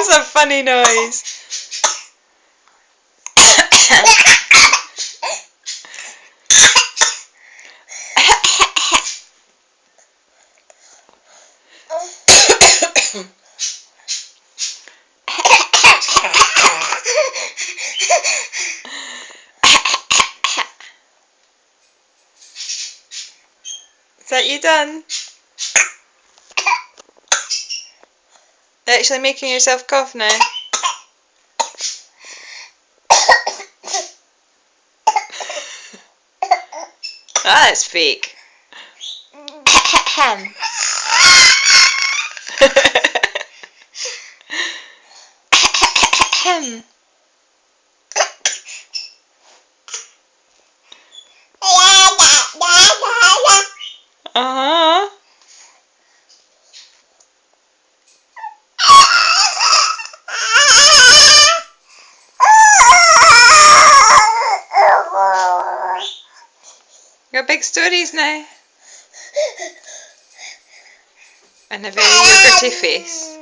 That's a funny noise. Is that you done? You're actually making yourself cough now. That's fake. Uh-huh. Got big stories now. And a very yogurty face.